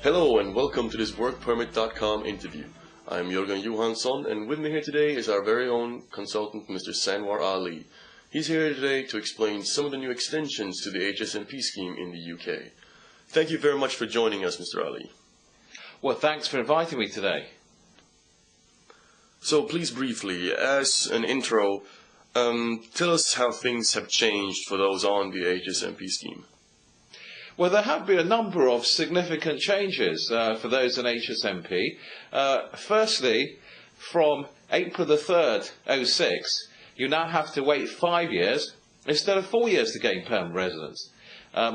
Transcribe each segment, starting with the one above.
Hello and welcome to this Workpermit.com interview. I'm Jürgen Johansson, and with me here today is our very own consultant, Mr. Sanwar Ali. He's here today to explain some of the new extensions to the HSMP scheme in the UK. Thank you very much for joining us, Mr. Ali. Well, thanks for inviting me today. So please briefly, as an intro, tell us how things have changed for those on the HSMP scheme. Well, there have been a number of significant changes for those in HSMP. Firstly, from April the 3rd, 2006, you now have to wait 5 years instead of 4 years to gain permanent residence.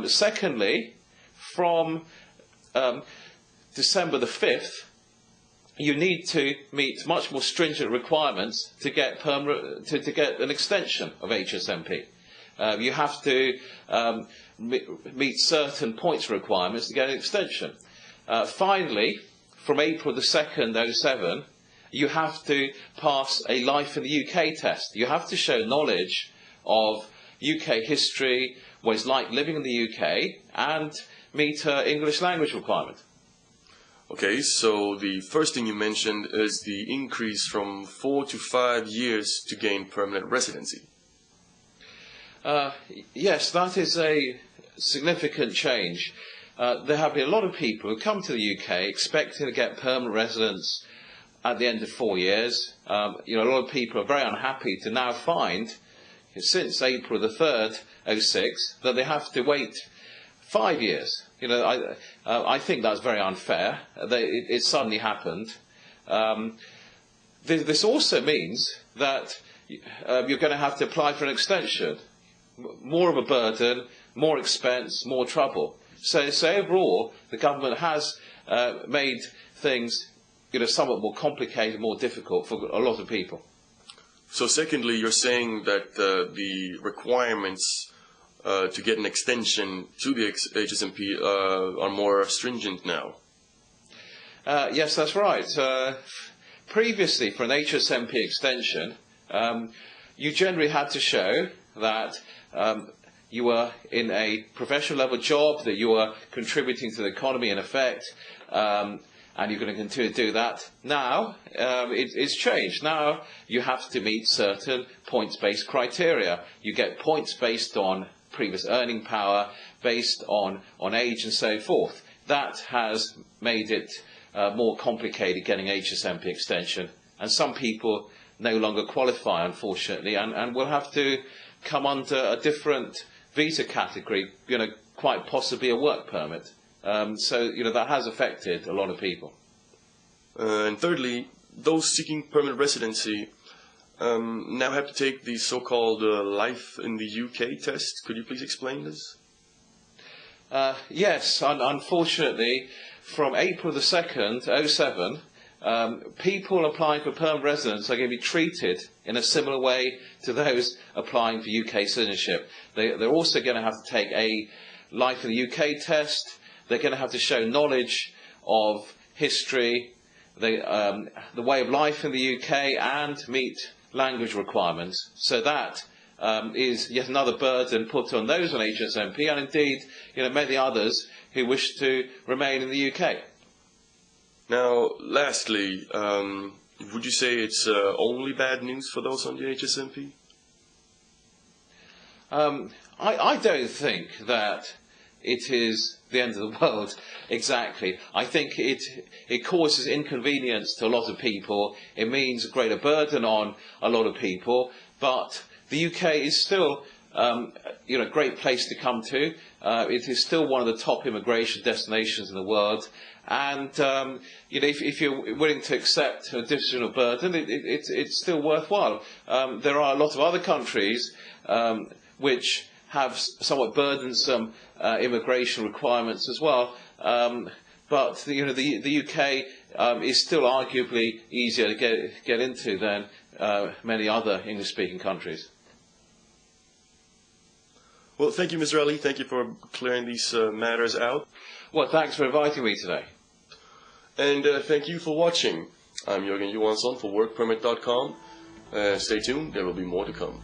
Secondly, from December the 5th, you need to meet much more stringent requirements to get an extension of HSMP. You have to meet certain points requirements to get an extension. Finally, from April the 2nd, 2007, you have to pass a Life in the UK test. You have to show knowledge of UK history, what it's like living in the UK, and meet an English language requirement. Okay, so the first thing you mentioned is the increase from 4 to 5 years to gain permanent residency. Yes, that is a significant change. There have been a lot of people who come to the UK expecting to get permanent residence at the end of 4 years. A lot of people are very unhappy to now find, since April the 3rd, 2006, that they have to wait 5 years. I think that's very unfair. It suddenly happened. This also means that you're going to have to apply for an extension. More of a burden, more expense, more trouble. So overall, the government has made things somewhat more complicated, more difficult for a lot of people. So secondly, you're saying that the requirements to get an extension to the HSMP are more stringent now? Yes, that's right. Previously, for an HSMP extension, you generally had to show that you were in a professional level job, that you were contributing to the economy in effect, and you're going to continue to do that. Now, it's changed. Now, you have to meet certain points-based criteria. You get points based on previous earning power, based on age and so forth. That has made it more complicated getting HSMP extension, and some people no longer qualify, unfortunately, and will have to come under a different visa category, quite possibly a work permit. So that has affected a lot of people. And thirdly, those seeking permanent residency now have to take the so-called Life in the UK test. Could you please explain this? Yes, unfortunately, from April the 2nd, 2007, people applying for permanent residence are going to be treated in a similar way to those applying for UK citizenship. They're also going to have to take a Life in the UK test. They're going to have to show knowledge of history, the way of life in the UK, and meet language requirements. So that is yet another burden put on those on HSMP, and indeed many others who wish to remain in the UK. Now, lastly, would you say it's only bad news for those on the HSMP? I don't think that it is the end of the world exactly. I think it causes inconvenience to a lot of people. It means a greater burden on a lot of people. But the UK is still a great place to come to. It is still one of the top immigration destinations in the world. And if you're willing to accept an additional burden, it's still worthwhile. There are a lot of other countries which have somewhat burdensome immigration requirements as well. But the UK is still arguably easier to get into than many other English-speaking countries. Well, thank you, Mr. Ali. Thank you for clearing these matters out. Well, thanks for inviting me today. And thank you for watching. I'm Jürgen Johansson for Workpermit.com. Stay tuned, there will be more to come.